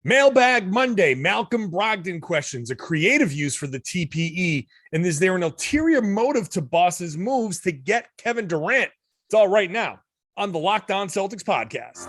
Mailbag Monday, Malcolm Brogdon questions, a creative use for the TPE. And is there an ulterior motive to Boston's moves to get Kevin Durant? It's all right now on the Locked On Celtics podcast.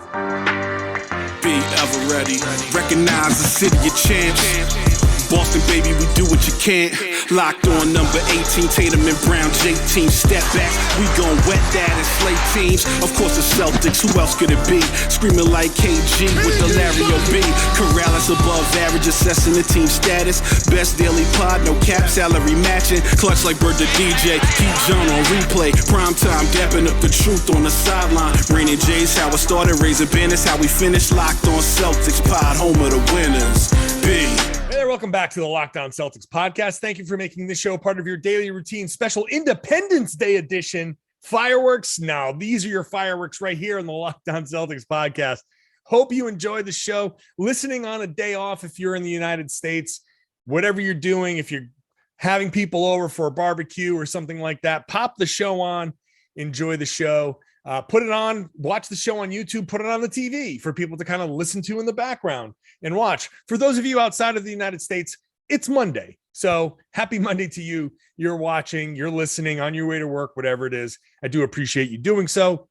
Be ever ready. Recognize the city of champs. Boston, baby, we do what you can't. Locked on number 18, Tatum and Brown, J-team, step back. We gon' wet that and slay teams. Of course, the Celtics, who else could it be? Screaming like KG with the Larry O.B. Karalis above average, assessing the team status. Best daily pod, no cap, salary matching. Clutch like Bird the DJ, keep John on replay. Prime time, dapping up the truth on the sideline. Raining J's, how it started, raising banners, how we finished. Locked on Celtics pod, home of the winners. B. Hey there, welcome back to the Locked On Celtics podcast. Thank you for making this show part of your daily routine. Special Independence Day edition fireworks. Now, these are your fireworks right here on the Locked On Celtics podcast. Hope you enjoy the show. Listening on a day off if you're in the United States, whatever you're doing, if you're having people over for a barbecue or something like that, pop the show on, enjoy the show. Put it on, watch the show on YouTube, put it on the TV for people to kind of listen to in the background and watch. For those of you outside of the United States, it's Monday. So happy Monday to you. You're watching, you're listening on your way to work, whatever it is. I do appreciate you doing so.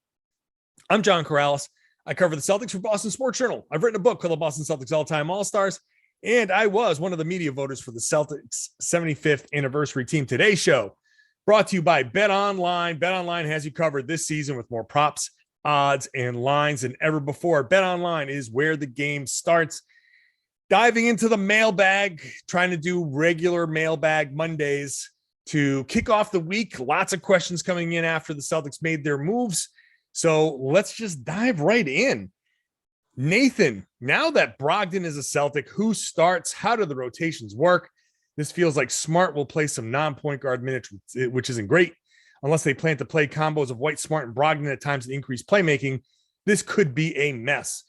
I'm John Karalis. I cover the Celtics for Boston Sports Journal. I've written a book called The Boston Celtics All-Time All-Stars, and I was one of the media voters for the Celtics 75th Anniversary Team Today show. Brought to you by BetOnline. BetOnline has you covered this season with more props, odds, and lines than ever before. BetOnline is where the game starts. Diving into the mailbag, trying to do regular mailbag Mondays to kick off the week. Lots of questions coming in after the Celtics made their moves. So let's just dive right in. Nathan, now that Brogdon is a Celtic, who starts? How do the rotations work? This feels like Smart will play some non-point guard minutes, which isn't great. Unless they plan to play combos of White, Smart, and Brogdon at times to increase playmaking, this could be a mess.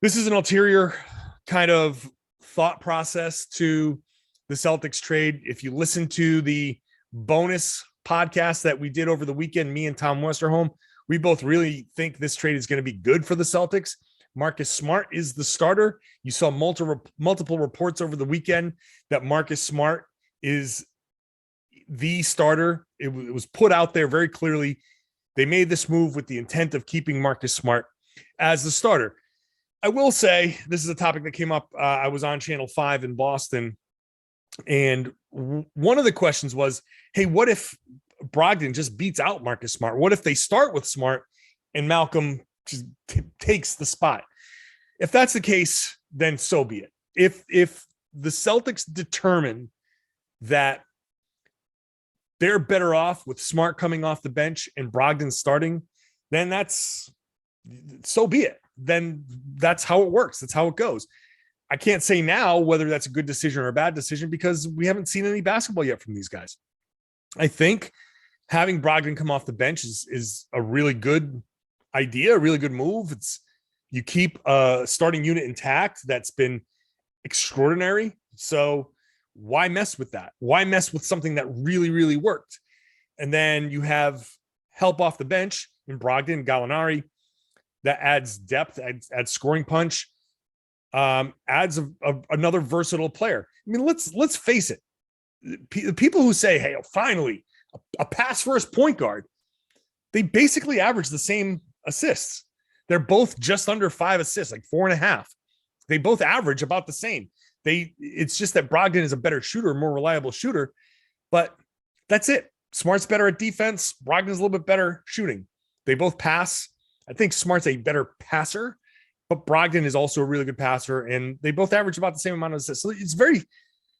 This is an ulterior kind of thought process to the Celtics trade. If you listen to the bonus podcast that we did over the weekend, me and Tom Westerholm, we both really think this trade is going to be good for the Celtics. Marcus Smart is the starter. You saw multiple reports over the weekend that Marcus Smart is the starter. It was put out there very clearly. They made this move with the intent of keeping Marcus Smart as the starter. I will say this is a topic that came up. I was on Channel 5 in Boston, and one of the questions was, hey, what if Brogdon just beats out Marcus Smart? What if they start with Smart and Malcolm just takes the spot? If that's the case, then so be it. If the Celtics determine that they're better off with Smart coming off the bench and Brogdon starting, then so be it. Then that's how it works. That's how it goes. I can't say now whether that's a good decision or a bad decision because we haven't seen any basketball yet from these guys. I think having Brogdon come off the bench is a really good idea, a really good move. You keep a starting unit intact that's been extraordinary. So why mess with that? Why mess with something that really, really worked? And then you have help off the bench in Brogdon, Gallinari. That adds depth, adds scoring punch, adds another versatile player. I mean, let's face it. The people who say, hey, finally, a pass-first point guard, they basically average the same assists. They're both just under 5 assists, like 4.5. They both average about the same. It's just that Brogdon is a better shooter, more reliable shooter, but that's it. Smart's better at defense. Brogdon's a little bit better shooting. They both pass. I think Smart's a better passer, but Brogdon is also a really good passer, and they both average about the same amount of assists. So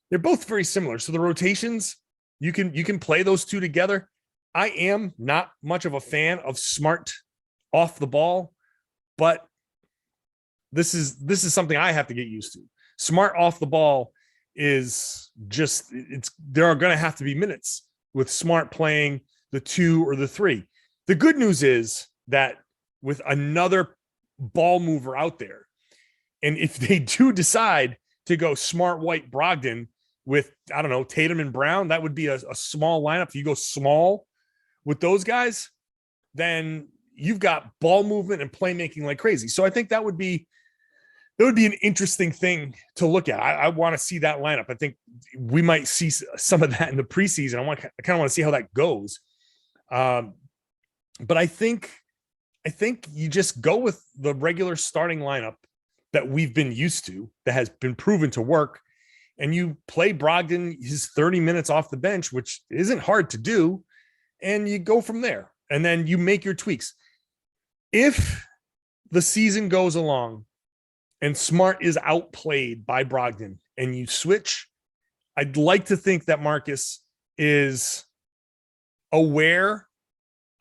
they're both very similar. So the rotations, you can play those two together. I am not much of a fan of Smart off the ball, but this is something I have to get used to. Smart off the ball is just, there are going to have to be minutes with Smart playing the 2 or the 3. The good news is that with another ball mover out there, and if they do decide to go Smart, White, Brogdon with, I don't know, Tatum and Brown, that would be a small lineup. If you go small with those guys, then you've got ball movement and playmaking like crazy. So I think that would be it would be an interesting thing to look at. I want to see that lineup. I think we might see some of that in the preseason. I kind of want to see how that goes. But I think you just go with the regular starting lineup that we've been used to, that has been proven to work. And you play Brogdon his 30 minutes off the bench, which isn't hard to do. And you go from there. And then you make your tweaks. If the season goes along and Smart is outplayed by Brogdon and you switch, I'd like to think that Marcus is aware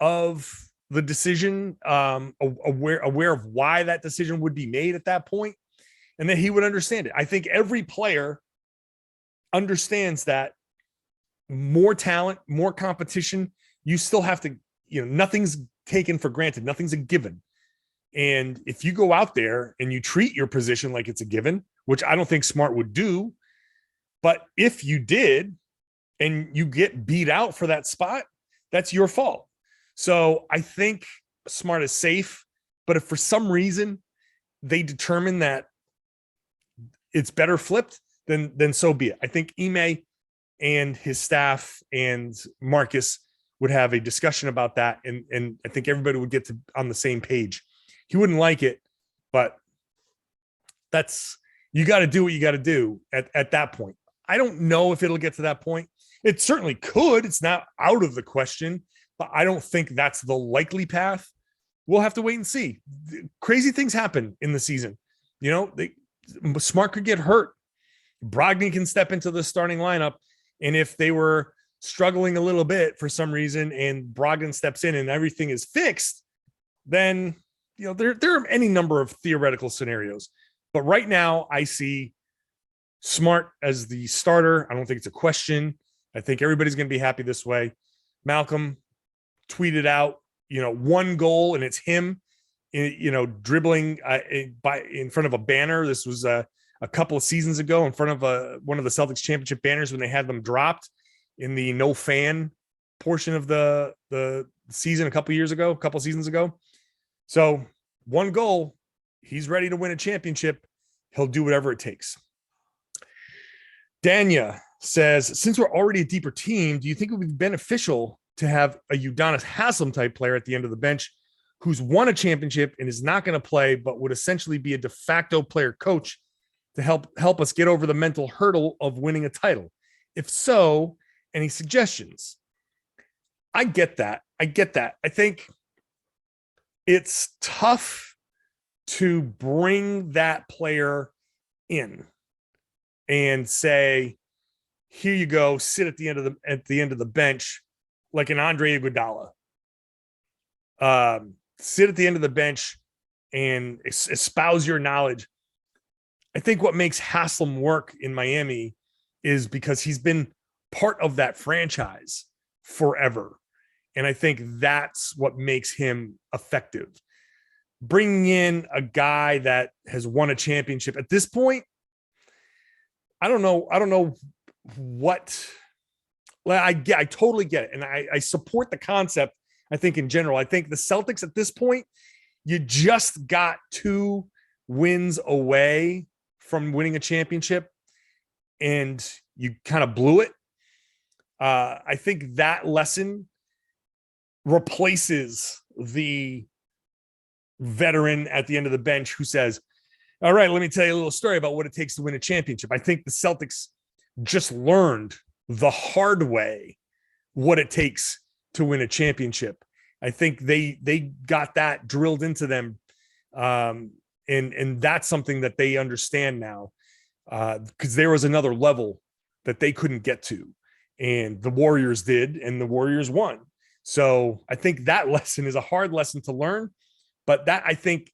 of the decision, aware of why that decision would be made at that point, and that he would understand it. I think every player understands that more talent, more competition, you still have to, nothing's taken for granted. Nothing's a given. And if you go out there and you treat your position like it's a given, which I don't think Smart would do, but if you did and you get beat out for that spot, that's your fault. So I think Smart is safe, but if for some reason they determine that it's better flipped, then so be it. I think Ime and his staff and Marcus would have a discussion about that. And I think everybody would get on the same page. He wouldn't like it, but you got to do what you got to do at that point. I don't know if it'll get to that point. It certainly could. It's not out of the question, but I don't think that's the likely path. We'll have to wait and see. Crazy things happen in the season. Smart could get hurt. Brogdon can step into the starting lineup. And if they were struggling a little bit for some reason and Brogdon steps in and everything is fixed, then, there are any number of theoretical scenarios. But right now I see Smart as the starter. I don't think it's a question. I think everybody's going to be happy this way. Malcolm tweeted out, one goal and it's him, dribbling in front of a banner. This was a couple of seasons ago in front of one of the Celtics championship banners when they had them dropped in the no fan portion of the season a couple seasons ago. So one goal, he's ready to win a championship. He'll do whatever it takes. Danya says, since we're already a deeper team, do you think it would be beneficial to have a Udonis Haslem type player at the end of the bench who's won a championship and is not going to play, but would essentially be a de facto player coach to help us get over the mental hurdle of winning a title? If so, any suggestions? I get that. I think it's tough to bring that player in and say, here you go, sit at the end of the bench like an Andre Iguodala. Sit at the end of the bench and espouse your knowledge. I think what makes Haslem work in Miami is because he's been part of that franchise forever. And I think that's what makes him effective. Bringing in a guy that has won a championship at this point, I don't know what. I totally get it. And I support the concept. I think in general, I think the Celtics at this point, you just got 2 wins away from winning a championship and you kind of blew it. I think that lesson replaces the veteran at the end of the bench who says, all right, let me tell you a little story about what it takes to win a championship. I think the Celtics just learned the hard way what it takes to win a championship. I think they got that drilled into them. And that's something that they understand now, because there was another level that they couldn't get to, and the Warriors did, and the Warriors won. So I think that lesson is a hard lesson to learn, but that I think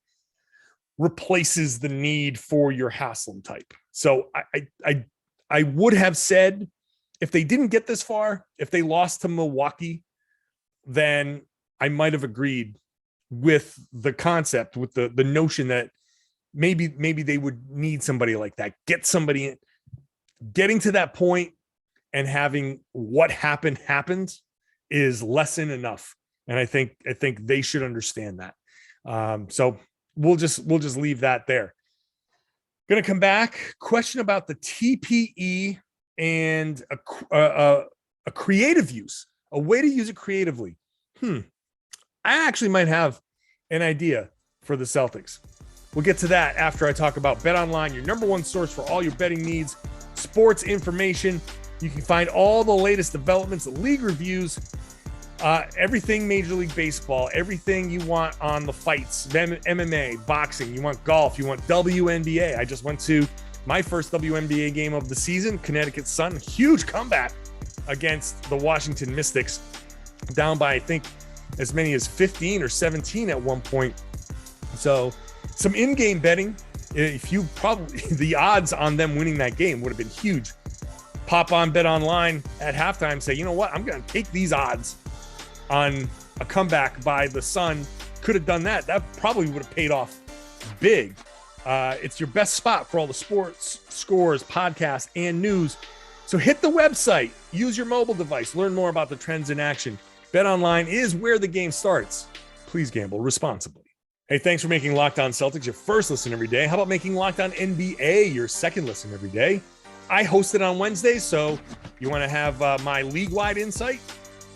replaces the need for your Haslem type. So I would have said, if they didn't get this far, if they lost to Milwaukee, then I might have agreed with the concept, with the notion that maybe they would need somebody like that. Get somebody in. Getting to that point and having what happened is lesson enough. And I think they should understand that. So we'll just leave that there. Going to come back. Question about the TPE and a creative use, a way to use it creatively. I actually might have an idea for the Celtics. We'll get to that after I talk about BetOnline, your number one source for all your betting needs, sports information. You can find all the latest developments, league reviews, everything Major League Baseball, everything you want on the fights, MMA, boxing, you want golf, you want WNBA. I just went to my first WNBA game of the season, Connecticut Sun, huge comeback against the Washington Mystics, down by, I think, as many as 15 or 17 at one point. So some in-game betting, if you probably, the odds on them winning that game would have been huge. Pop on BetOnline at halftime, say, you know what, I'm going to take these odds on a comeback by the Sun. Could have done that. That probably would have paid off big. It's your best spot for all the sports, scores, podcasts, and news. So hit the website, use your mobile device, learn more about the trends in action. BetOnline is where the game starts. Please gamble responsibly. Hey, thanks for making Locked On Celtics your first listen every day. How about making Locked On NBA your second listen every day? I host it on Wednesdays, so you want to have my league-wide insight?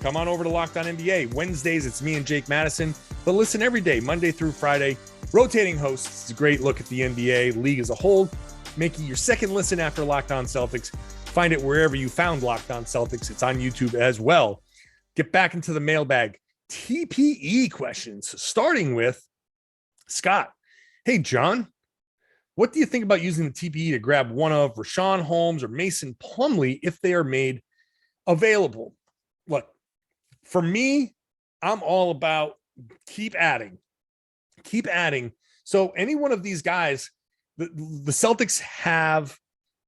Come on over to Locked On NBA. Wednesdays, it's me and Jake Madison, but listen every day, Monday through Friday. Rotating hosts. It's a great look at the NBA league as a whole. Make it your second listen after Locked On Celtics. Find it wherever you found Locked On Celtics. It's on YouTube as well. Get back into the mailbag. TPE questions, starting with Scott. Hey, John, what do you think about using the TPE to grab one of Rashawn Holmes or Mason Plumlee if they are made available? Look, for me, I'm all about keep adding. So any one of these guys, the Celtics have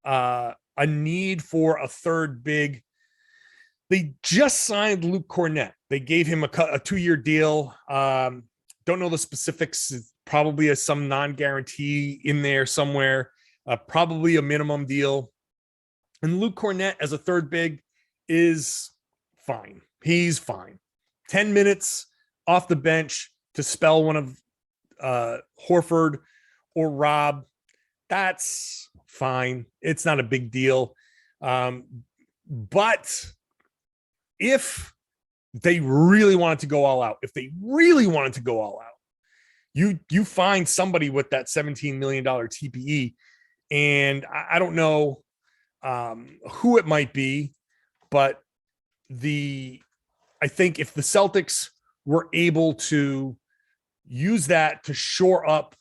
a need for a third big. They just signed Luke Cornett. They gave him a 2-year deal. Don't know the specifics. It's probably some non-guarantee in there somewhere. Probably a minimum deal. And Luke Cornett as a third big is fine. He's fine. 10 minutes off the bench to spell one of Horford or Rob. That's fine. It's not a big deal. But if they really wanted to go all out, you find somebody with that $17 million TPE. And I don't know who it might be, but I think if the Celtics were able to use that to shore up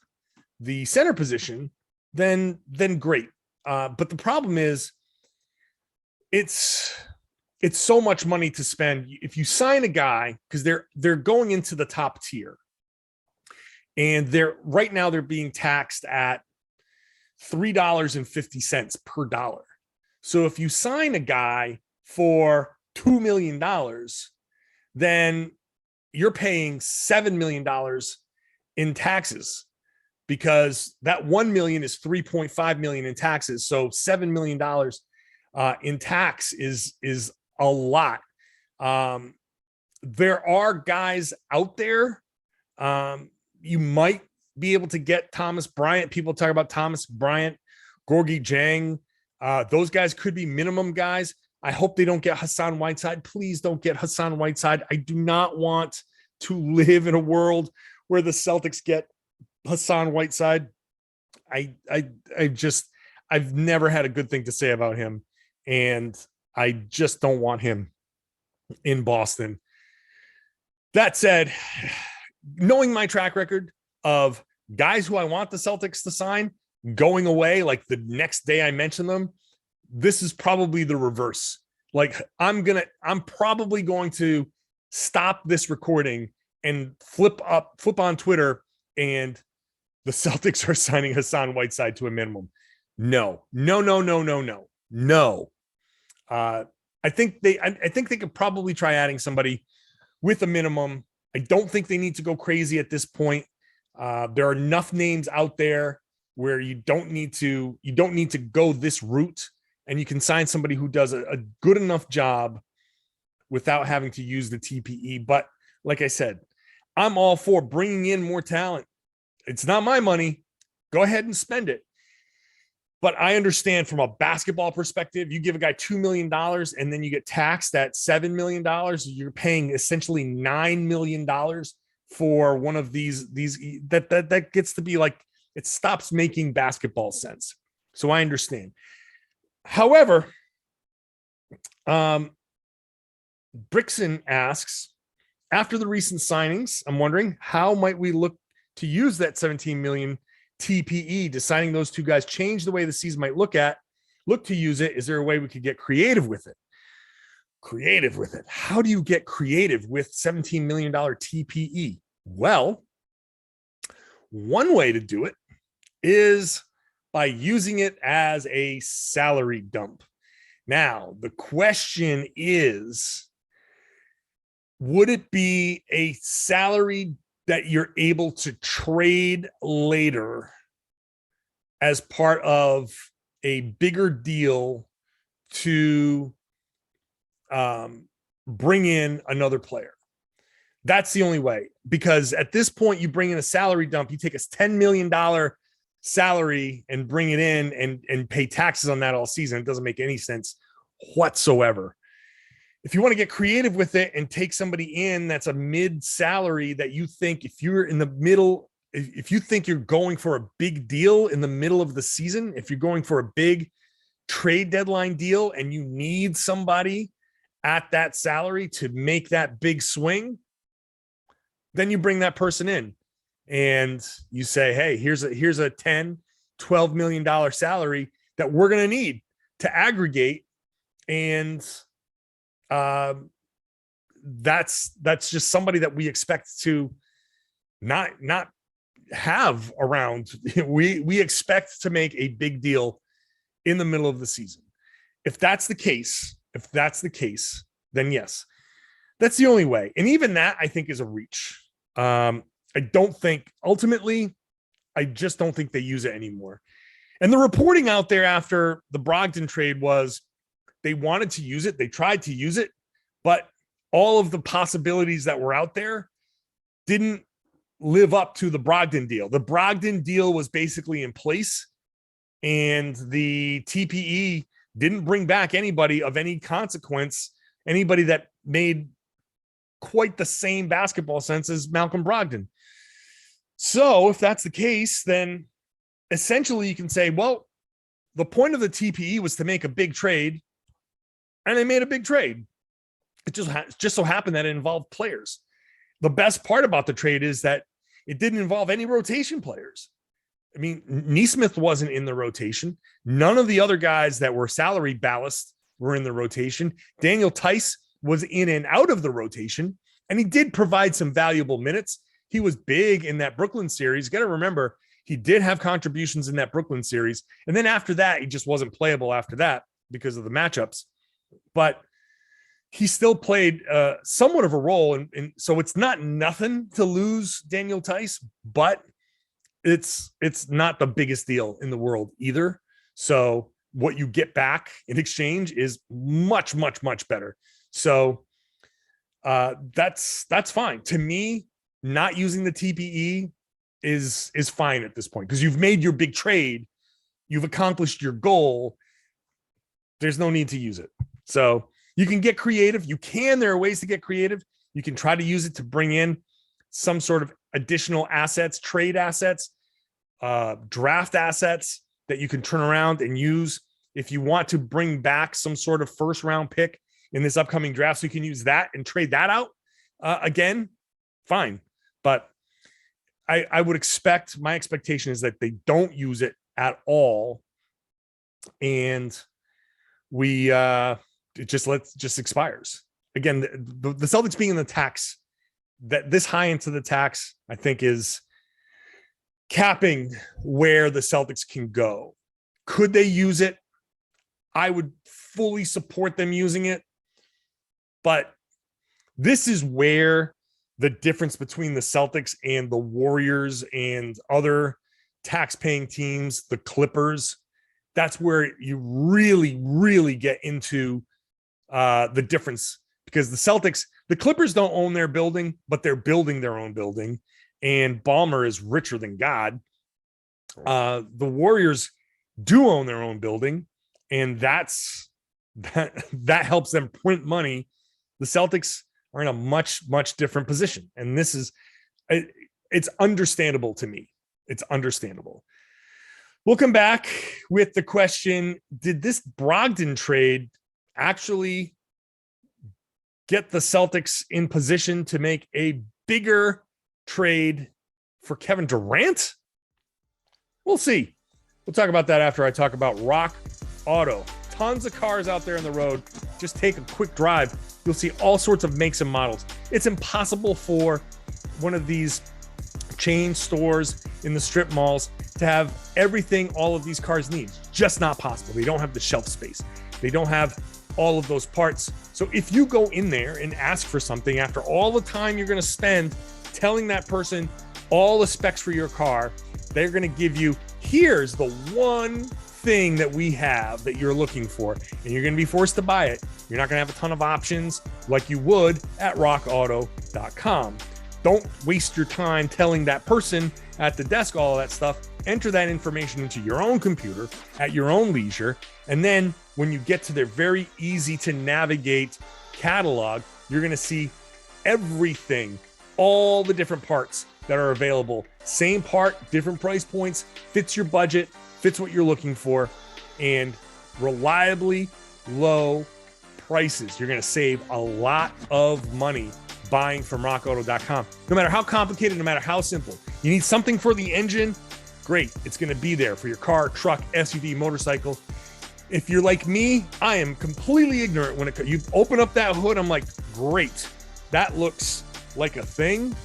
the center position, then great. But the problem is it's so much money to spend. If you sign a guy, because they're going into the top tier, and right now they're being taxed at $3.50 per dollar. So if you sign a guy for $2 million, then you're paying $7 million in taxes, because that $1 million is $3.5 million in taxes. So $7 million in tax is a lot. There are guys out there. You might be able to get Thomas Bryant. People talk about Thomas Bryant, Gorgie Jang. Those guys could be minimum guys. I hope they don't get Hassan Whiteside. Please don't get Hassan Whiteside. I do not want to live in a world where the Celtics get Hassan Whiteside. I've never had a good thing to say about him, and I just don't want him in Boston. That said, knowing my track record of guys who I want the Celtics to sign going away, like the next day I mention them, this is probably the reverse. Like I'm probably going to stop this recording and flip on Twitter, and the Celtics are signing Hassan Whiteside to a minimum. No. I think they could probably try adding somebody with a minimum. I don't think they need to go crazy at this point. There are enough names out there where you don't need to go this route, and you can sign somebody who does a good enough job without having to use the TPE. But like I said, I'm all for bringing in more talent. It's not my money. Go ahead and spend it. But I understand from a basketball perspective, you give a guy $2 million and then you get taxed at $7 million. You're paying essentially $9 million for one of these that gets to be like, it stops making basketball sense. So I understand. However, Brixon asks, after the recent signings, I'm wondering how might we look to use that 17 million TPE? Deciding those two guys change the way the season might look to use it. Is there a way we could get creative with it? How do you get creative with $17 million TPE? Well, one way to do it is by using it as a salary dump. Now, the question is, would it be a salary that you're able to trade later as part of a bigger deal to bring in another player? That's the only way, because at this point you bring in a salary dump, you take a $10 million salary and bring it in and pay taxes on that all season. It doesn't make any sense whatsoever. If you want to get creative with it and take somebody in that's a mid salary that you think, if you're in the middle, if you think you're going for a big deal in the middle of the season, if you're going for a big trade deadline deal and you need somebody at that salary to make that big swing, then you bring that person in and you say, hey, here's a $10, $12 million salary that we're going to need to aggregate. And that's just somebody that we expect to not have around. We expect to make a big deal in the middle of the season. If that's the case, then yes, that's the only way. And even that, I think, is a reach. I don't think ultimately, I just don't think they use it anymore. And the reporting out there after the Brogdon trade was they wanted to use it. They tried to use it, but all of the possibilities that were out there didn't live up to the Brogdon deal. The Brogdon deal was basically in place, and the TPE didn't bring back anybody of any consequence, anybody that made quite the same basketball sense as Malcolm Brogdon. So if that's the case, then essentially you can say, well, the point of the TPE was to make a big trade, and they made a big trade. It just so happened that it involved players. The best part about the trade is that it didn't involve any rotation players. I mean, Nesmith wasn't in the rotation. None of the other guys that were salary ballast were in the rotation. Daniel Tice was in and out of the rotation, and he did provide some valuable minutes. He was big in that Brooklyn series. You got to remember, he did have contributions in that Brooklyn series. And then after that, he just wasn't playable after that because of the matchups. But he still played somewhat of a role. And so it's not nothing to lose Daniel Tice, but it's not the biggest deal in the world either. So what you get back in exchange is much, much, much better. So that's fine. To me, not using the TPE is fine at this point, because you've made your big trade. You've accomplished your goal. There's no need to use it. So you can get creative. There are ways to get creative. You can try to use it to bring in some sort of additional assets, trade assets, draft assets that you can turn around and use. If you want to bring back some sort of first round pick in this upcoming draft, so you can use that and trade that out again, fine. But I would expect, my expectation is that they don't use it at all. And it just expires. Again, the Celtics being in the tax, that this high into the tax, I think, is capping where the Celtics can go. Could they use it? I would fully support them using it. But this is where the difference between the Celtics and the Warriors and other tax-paying teams, the Clippers, that's where you really, really get into the difference. Because the Clippers don't own their building, but they're building their own building. And Ballmer is richer than God. The Warriors do own their own building, and that helps them print money. The Celtics are in a much, much different position. And this is, it's understandable to me. It's understandable. We'll come back with the question, did this Brogdon trade actually get the Celtics in position to make a bigger trade for Kevin Durant? We'll see. We'll talk about that after I talk about Rock Auto. Tons of cars out there on the road. Just take a quick drive. You'll see all sorts of makes and models. It's impossible for one of these chain stores in the strip malls to have everything all of these cars need. Just not possible. They don't have the shelf space. They don't have all of those parts. So if you go in there and ask for something after all the time you're going to spend telling that person all the specs for your car, they're going to give you, here's the one thing that we have that you're looking for, and you're going to be forced to buy it. You're not going to have a ton of options like you would at rockauto.com. Don't waste your time telling that person at the desk all of that stuff. Enter that information into your own computer at your own leisure. And then when you get to their very easy to navigate catalog, you're going to see everything, all the different parts that are available. Same part, different price points, fits your budget, fits what you're looking for, and reliably low prices. You're going to save a lot of money buying from rockauto.com. No matter how complicated, no matter how simple. You need something for the engine? Great. It's going to be there for your car, truck, SUV, motorcycle. If you're like me, I am completely ignorant when you open up that hood. I'm like, great. That looks like a thing.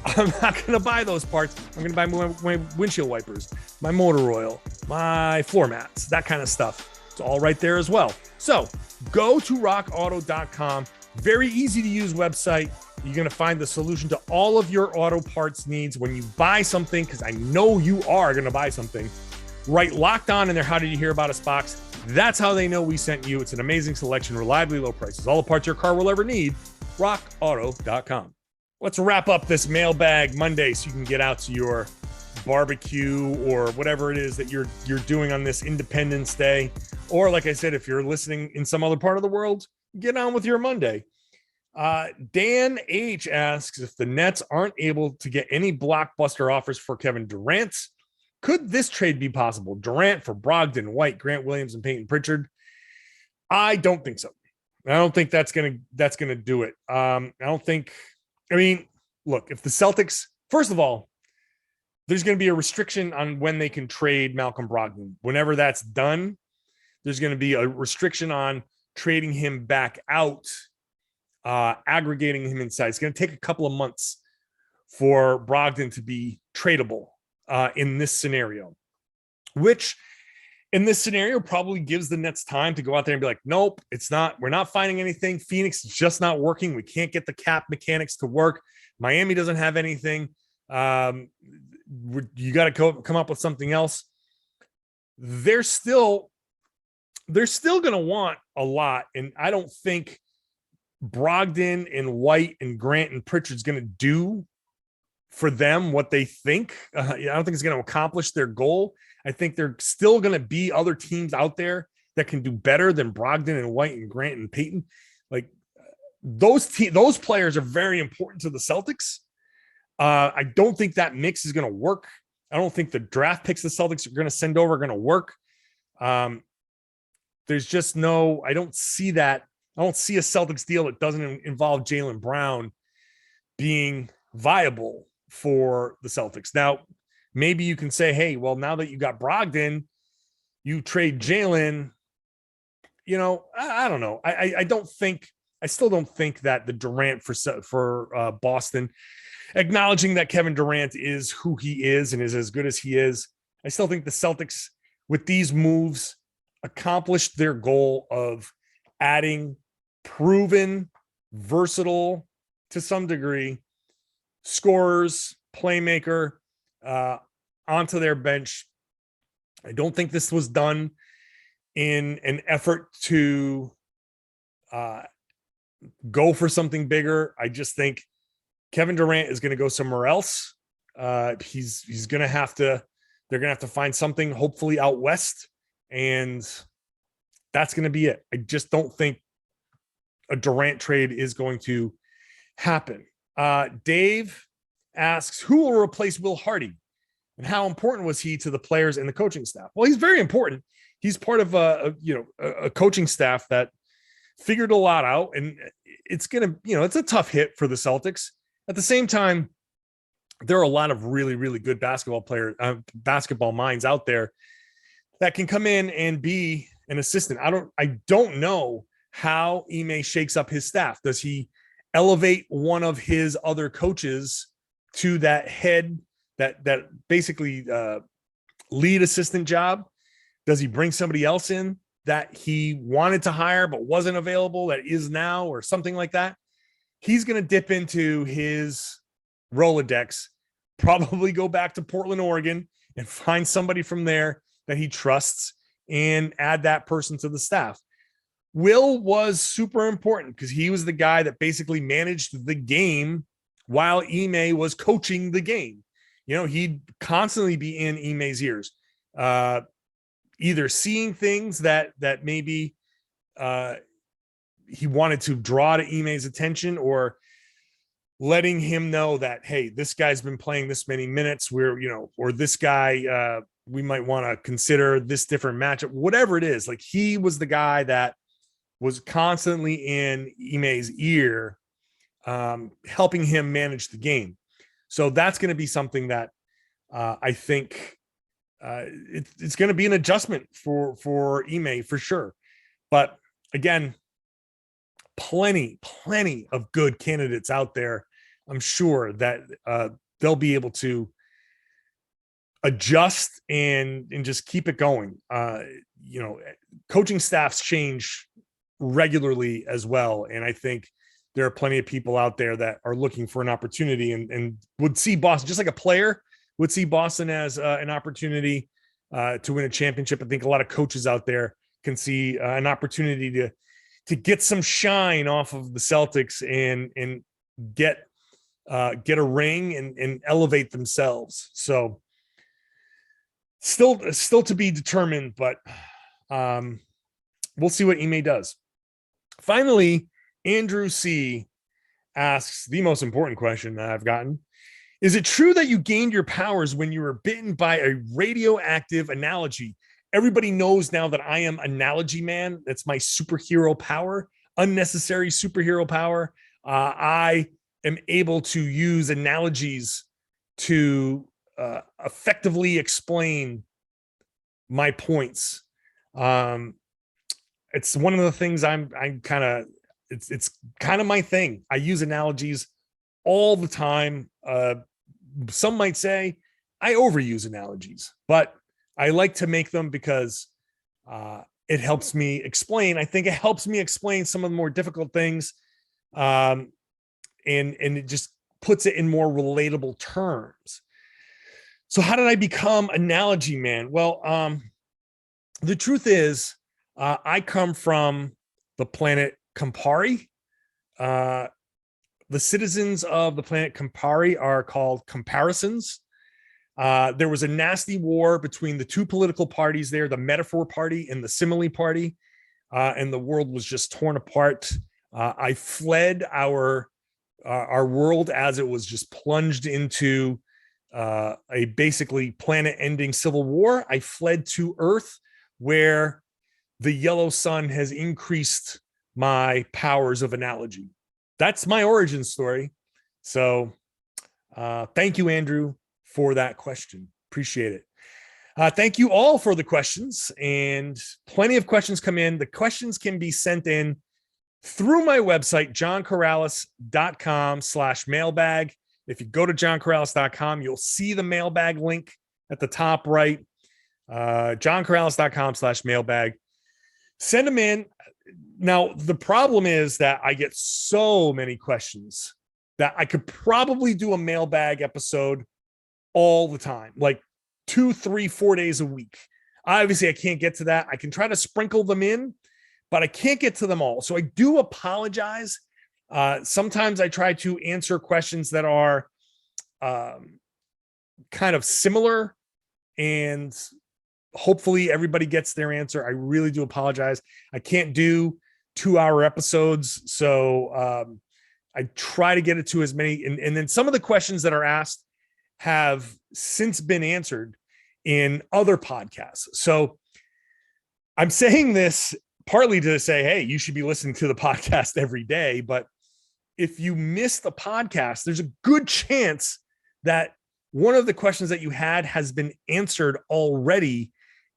I'm not going to buy those parts. I'm going to buy my windshield wipers, my motor oil, my floor mats, that kind of stuff. It's all right there as well. So go to rockauto.com. Very easy to use website. You're going to find the solution to all of your auto parts needs when you buy something, because I know you are going to buy something. Write Locked On in their How Did You Hear About Us box. That's how they know we sent you. It's an amazing selection, reliably low prices, all the parts your car will ever need. rockauto.com. Let's wrap up this Mailbag Monday so you can get out to your barbecue or whatever it is that you're doing on this Independence Day. Or like I said, if you're listening in some other part of the world, get on with your Monday. Dan H asks, if the Nets aren't able to get any blockbuster offers for Kevin Durant, could this trade be possible? Durant for Brogdon, White, Grant Williams, and Peyton Pritchard? I don't think so. I don't think that's gonna do it. I mean, look, if the Celtics, first of all, there's going to be a restriction on when they can trade Malcolm Brogdon. Whenever that's done, there's going to be a restriction on trading him back out, aggregating him inside. It's going to take a couple of months for Brogdon to be tradable in this scenario, which in this scenario probably gives the Nets time to go out there and be like, nope, it's not, we're not finding anything. Phoenix is just not working. We can't get the cap mechanics to work. Miami doesn't have anything. You got to come up with something else. They're still going to want a lot. And I don't think Brogdon and White and Grant and Pritchard's going to do for them what they think. I don't think it's going to accomplish their goal. I think there's still going to be other teams out there that can do better than Brogdon and White and Grant and Peyton. Like those players are very important to the Celtics. I don't think that mix is going to work. I don't think the draft picks the Celtics are going to send over are going to work. There's just no, I don't see that. I don't see a Celtics deal that doesn't involve Jaylen Brown being viable for the Celtics. Now, maybe you can say, hey, well, now that you got Brogdon, you trade Jaylen. You know, I don't know. I still don't think that the Durant for Boston, acknowledging that Kevin Durant is who he is and is as good as he is, I still think the Celtics with these moves accomplished their goal of adding proven, versatile to some degree scorers, playmaker onto their bench. I don't think this was done in an effort to go for something bigger. I just think Kevin Durant is going to go somewhere else. He's going to have to, They're going to have to find something hopefully out west, and that's going to be it. I just don't think a Durant trade is going to happen. Dave asks, who will replace Will Hardy, and how important was he to the players and the coaching staff? Well, he's very important. He's part of a coaching staff that figured a lot out, and it's it's a tough hit for the Celtics. At the same time, there are a lot of really, really good basketball minds out there that can come in and be an assistant. I don't know how Ime shakes up his staff. Does he elevate one of his other coaches to that head, that basically lead assistant job? Does he bring somebody else in that he wanted to hire but wasn't available, that is now, or something like that? He's going to dip into his Rolodex, probably go back to Portland, Oregon, and find somebody from there that he trusts and add that person to the staff. Will was super important because he was the guy that basically managed the game while Ime was coaching the game. He'd constantly be in Ime's ears, either seeing things that maybe he wanted to draw to Ime's attention, or letting him know that, hey, this guy's been playing this many minutes, or this guy, we might want to consider this different matchup, whatever it is. Like, he was the guy that was constantly in Ime's ear, helping him manage the game. So that's going to be something that I think it's going to be an adjustment for Ime for sure. But again, plenty of good candidates out there. I'm sure that they'll be able to adjust and just keep it going. Coaching staffs change regularly as well. And I think there are plenty of people out there that are looking for an opportunity and would see Boston, just like a player would see Boston as an opportunity to win a championship. I think a lot of coaches out there can see an opportunity to get some shine off of the Celtics and get a ring and elevate themselves. So still to be determined, but we'll see what Ime does. Finally, Andrew C asks the most important question that I've gotten. Is it true that you gained your powers when you were bitten by a radioactive analogy? Everybody knows now that I am Analogy Man. That's my superhero power, unnecessary superhero power. I am able to use analogies to effectively explain my points. It's one of the things it's kind of my thing. I use analogies all the time. Some might say I overuse analogies, but I like to make them because it helps me explain. I think it helps me explain some of the more difficult things. And it just puts it in more relatable terms. So how did I become Analogy Man? Well, the truth is, I come from the planet Campari. The citizens of the planet Campari are called comparisons. There was a nasty war between the two political parties there, the Metaphor Party and the Simile Party, and the world was just torn apart. I fled our world as it was just plunged into a basically planet-ending civil war. I fled to Earth, where the yellow sun has increased my powers of analogy. That's my origin story. So thank you, Andrew, for that question. Appreciate it. Thank you all for the questions, and plenty of questions come in. The questions can be sent in through my website, johnkaralis.com/mailbag. If you go to johnkaralis.com, you'll see the mailbag link at the top right. johnkaralis.com/mailbag. Send them in. Now, the problem is that I get so many questions that I could probably do a mailbag episode all the time, like 2, 3, 4 days a week. Obviously, I can't get to that. I can try to sprinkle them in, but I can't get to them all. So I do apologize. Sometimes I try to answer questions that are kind of similar and hopefully everybody gets their answer. I really do apologize. I can't do 2-hour episodes. So I try to get it to as many. And then some of the questions that are asked have since been answered in other podcasts. So I'm saying this partly to say, hey, you should be listening to the podcast every day. But if you miss the podcast, there's a good chance that one of the questions that you had has been answered already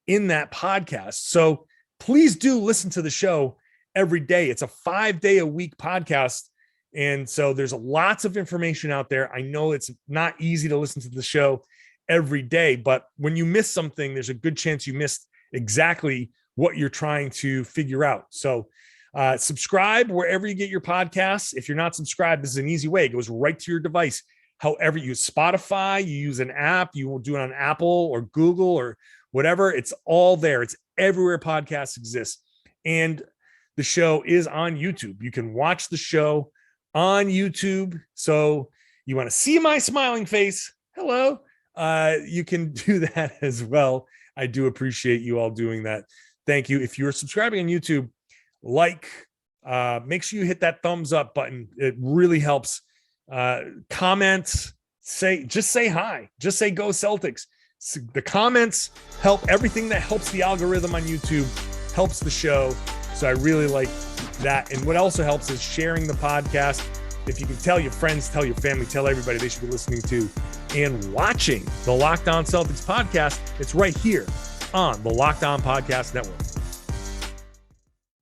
in that podcast. So please do listen to the show every day. It's a 5-day-a-week podcast. And so there's lots of information out there. I know it's not easy to listen to the show every day, but when you miss something, there's a good chance you missed exactly what you're trying to figure out. So subscribe wherever you get your podcasts. If you're not subscribed, this is an easy way. It goes right to your device. However you use Spotify, you use an app, you will do it on Apple or Google or whatever. It's all there. It's everywhere podcasts exist. And the show is on YouTube. You can watch the show on YouTube. So you want to see my smiling face? Hello. You can do that as well. I do appreciate you all doing that. Thank you. If you're subscribing on YouTube, make sure you hit that thumbs up button. It really helps. Comment, just say hi, just say go Celtics. The comments help. Everything that helps the algorithm on YouTube helps the show. So I really like that. And what also helps is sharing the podcast. If you can tell your friends, tell your family, tell everybody they should be listening to and watching the Locked On Celtics podcast, it's right here on the Locked On Podcast Network.